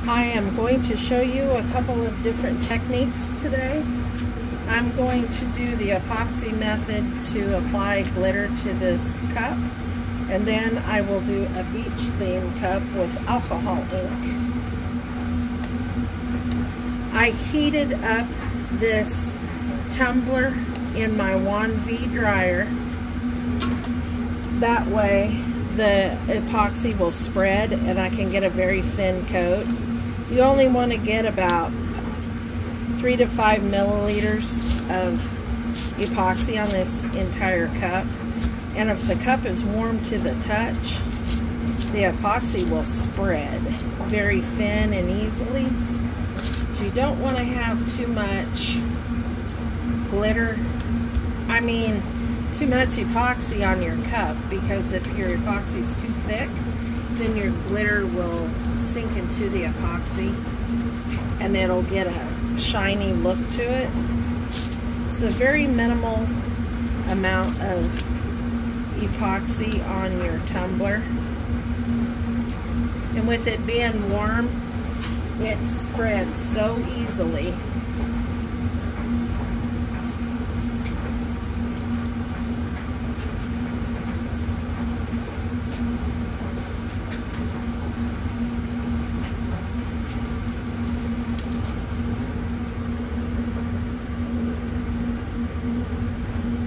I am going to show you a couple of different techniques today. I'm going to do the epoxy method to apply glitter to this cup, and then I will do a beach theme cup with alcohol ink. I heated up this tumbler in my 1V dryer. That way the epoxy will spread and I can get a very thin coat. You only want to get about 3 to 5 milliliters of epoxy on this entire cup. And if the cup is warm to the touch, the epoxy will spread very thin and easily. So you don't want to have too much glitter. I mean, too much epoxy on your cup, because if your epoxy is too thick, then your glitter will sink into the epoxy and it'll get a shiny look to it. It's a very minimal amount of epoxy on your tumbler, and with it being warm, it spreads so easily.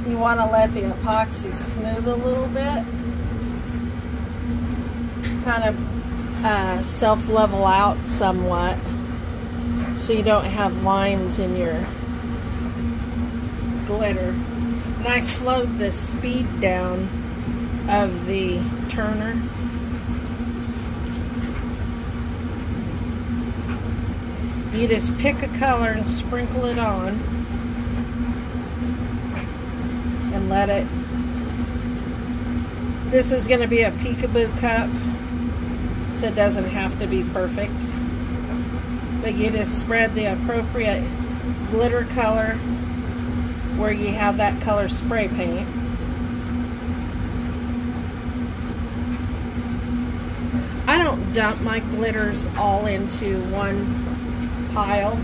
You want to let the epoxy smooth a little bit, kind of self-level out somewhat, so you don't have lines in your glitter. And I slowed the speed down of the turner. You just pick a color and sprinkle it on and let it. This is going to be a peekaboo cup, so it doesn't have to be perfect, but you just spread the appropriate glitter color where you have that color spray paint. I don't dump my glitters all into one pile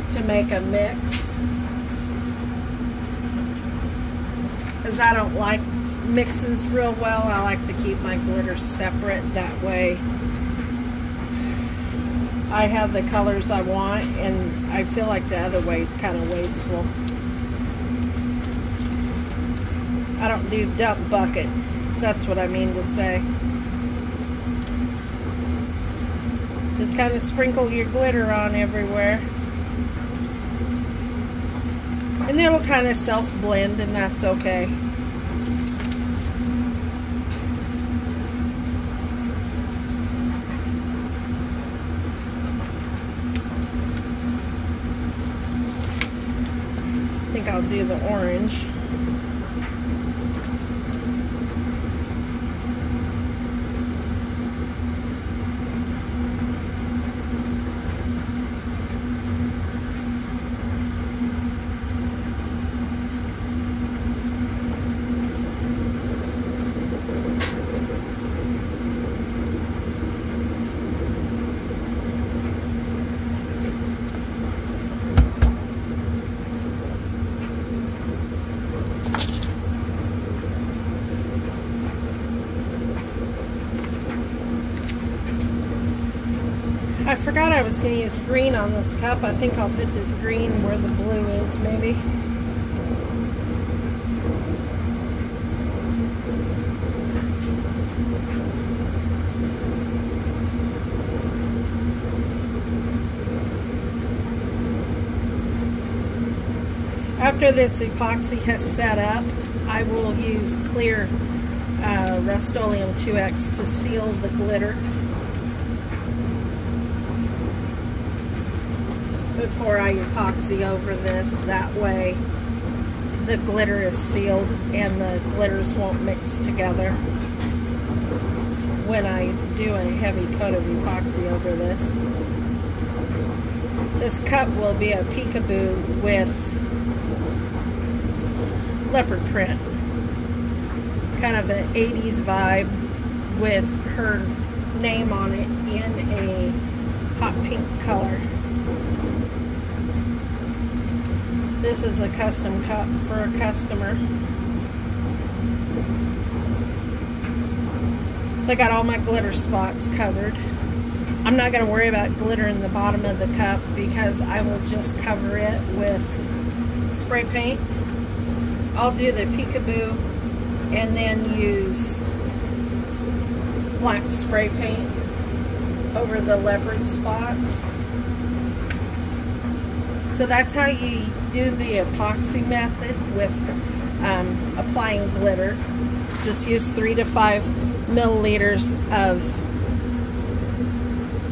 to make a mix, because I don't like mixes real well. I like to keep my glitter separate. That way I have the colors I want, and I feel like the other way is kind of wasteful. I don't do dump buckets. That's what I mean to say. Just kind of sprinkle your glitter on everywhere, and it'll kind of self-blend, and that's okay. I think I'll do the orange. I forgot I was going to use green on this cup. I think I'll put this green where the blue is, maybe. After this epoxy has set up, I will use clear Rust-Oleum 2X to seal the glitter before I epoxy over this. That way the glitter is sealed and the glitters won't mix together when I do a heavy coat of epoxy over this. This cup will be a peekaboo with leopard print, kind of an 80s vibe with her name on it in a hot pink color. This is a custom cup for a customer. So I got all my glitter spots covered. I'm not going to worry about glitter in the bottom of the cup because I will just cover it with spray paint. I'll do the peekaboo and then use black spray paint over the leopard spots. So that's how you do the epoxy method with applying glitter. Just use 3 to 5 milliliters of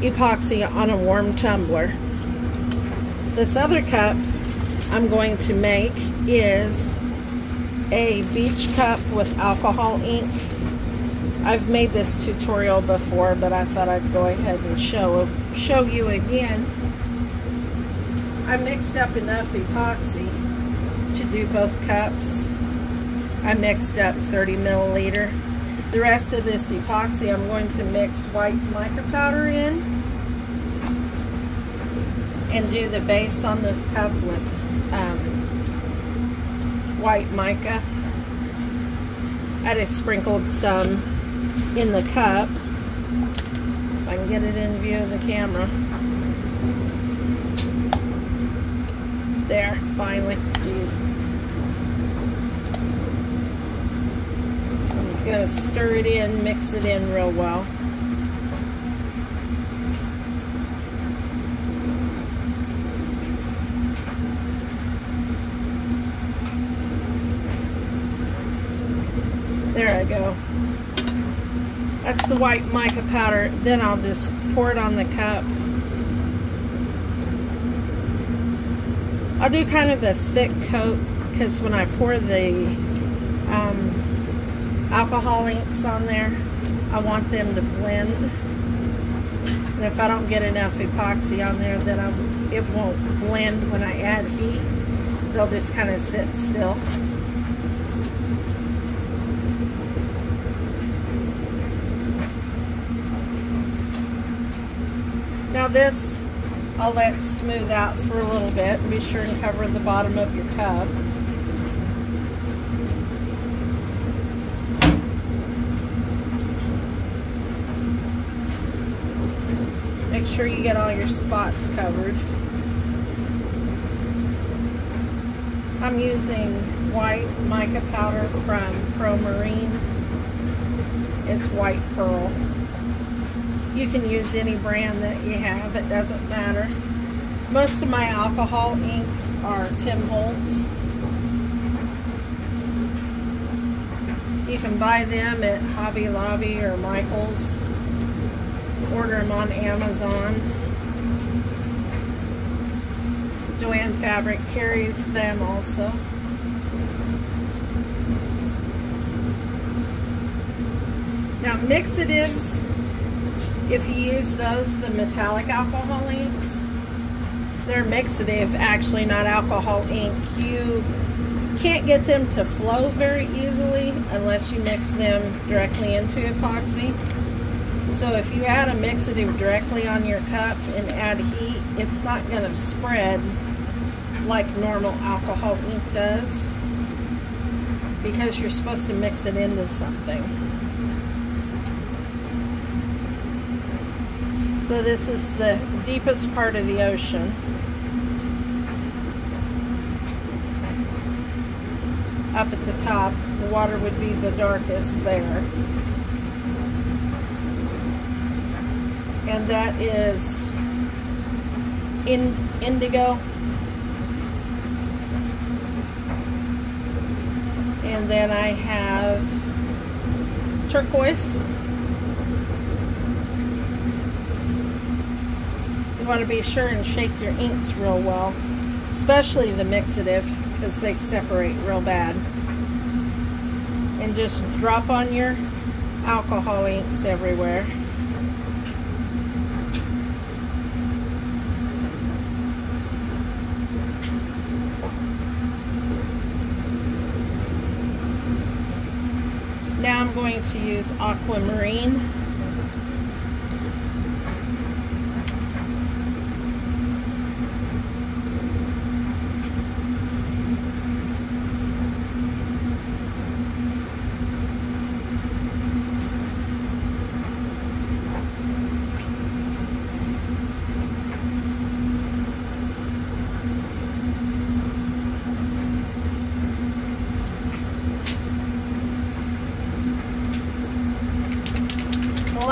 epoxy on a warm tumbler. This other cup I'm going to make is a beach cup with alcohol ink. I've made this tutorial before, but I thought I'd go ahead and show you again. I mixed up enough epoxy to do both cups. I mixed up 30 milliliter. The rest of this epoxy I'm going to mix white mica powder in and do the base on this cup with white mica. I just sprinkled some in the cup. If I can get it in view of the camera. There, finally. Jeez. I'm going to stir it in, mix it in real well. There I go. That's the white mica powder. Then I'll just pour it on the cup. I'll do kind of a thick coat because when I pour the alcohol inks on there, I want them to blend. And if I don't get enough epoxy on there, then it won't blend when I add heat. They'll just kind of sit still. Now this, I'll let smooth out for a little bit. Be sure and cover the bottom of your cup. Make sure you get all your spots covered. I'm using white mica powder from Pro Marine. It's white pearl. You can use any brand that you have, it doesn't matter. Most of my alcohol inks are Tim Holtz. You can buy them at Hobby Lobby or Michael's. Order them on Amazon. Joanne Fabric carries them also. Now mixatives, if you use those, the metallic alcohol inks, they're mixative, actually not alcohol ink. You can't get them to flow very easily unless you mix them directly into epoxy. So if you add a mixative directly on your cup and add heat, it's not going to spread like normal alcohol ink does because you're supposed to mix it into something. So this is the deepest part of the ocean. Up at the top, the water would be the darkest there. And that is indigo. And then I have turquoise. You want to be sure and shake your inks real well, especially the mixative, because they separate real bad. And just drop on your alcohol inks everywhere. Now I'm going to use aquamarine.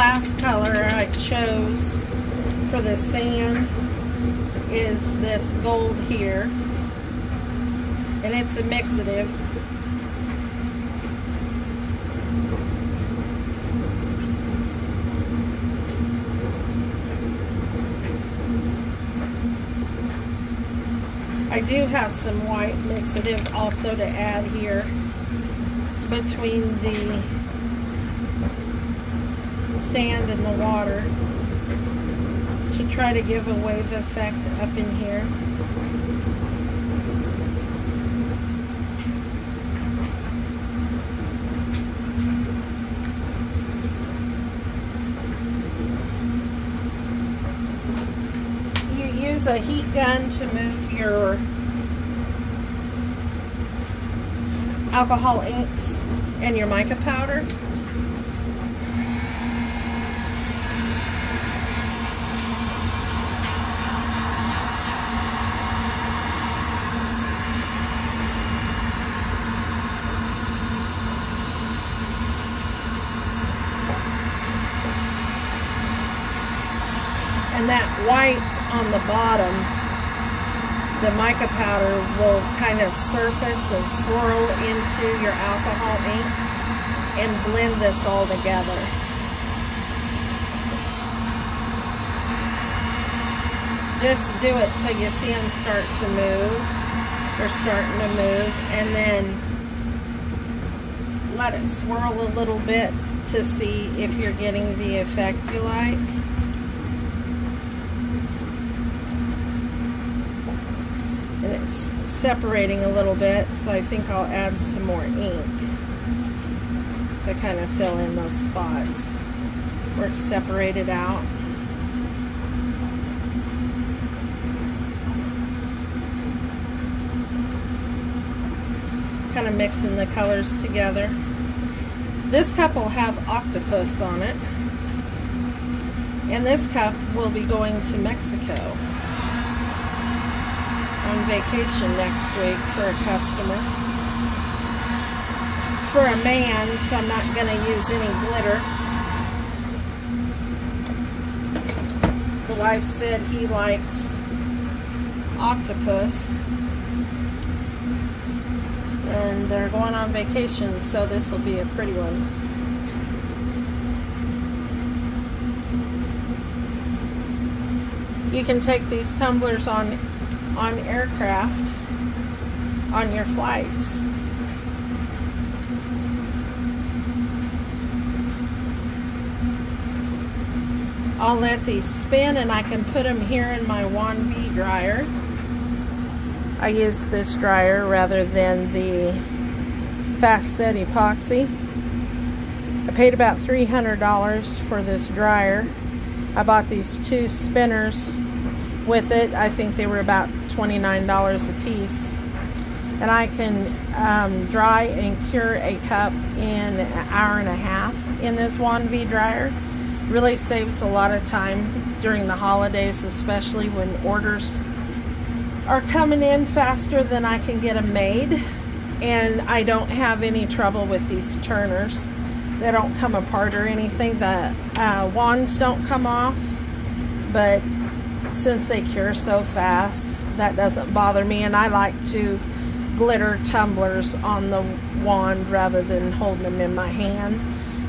last color I chose for the sand is this gold here, and it's a mixative. I do have some white mixative also to add here between the sand and the water to try to give a wave effect up in here. You use a heat gun to move your alcohol inks and your mica powder. And that white on the bottom, the mica powder will kind of surface and swirl into your alcohol inks and blend this all together. Just do it till you see them start to move. They're starting to move, and then let it swirl a little bit to see if you're getting the effect you like. And it's separating a little bit, so I think I'll add some more ink to kind of fill in those spots where it's separated out. Kind of mixing the colors together. This cup will have octopus on it, and this cup will be going to Mexico on vacation next week for a customer. It's for a man, so I'm not going to use any glitter. The wife said he likes octopus, and they're going on vacation, so this will be a pretty one. You can take these tumblers on aircraft on your flights. I'll let these spin, and I can put them here in my 1V dryer. I use this dryer rather than the fast set epoxy. I paid about $300 for this dryer. I bought these two spinners with it. I think they were about $29 a piece, and I can dry and cure a cup in an hour and a half in this 1V dryer. Really saves a lot of time during the holidays, especially when orders are coming in faster than I can get them made, and I don't have any trouble with these turners. They don't come apart or anything. The wands don't come off, but since they cure so fast, that doesn't bother me, and I like to glitter tumblers on the wand rather than holding them in my hand,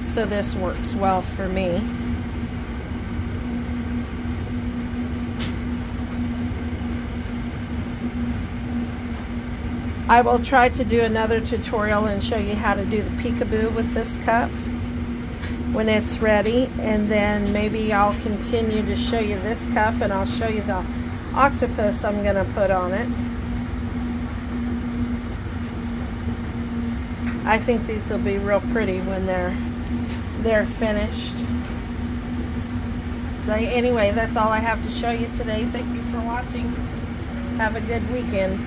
so this works well for me. I will try to do another tutorial and show you how to do the peekaboo with this cup when it's ready, and then maybe I'll continue to show you this cup, and I'll show you the octopus I'm going to put on it. I think these will be real pretty when they're finished. So anyway, that's all I have to show you today. Thank you for watching. Have a good weekend.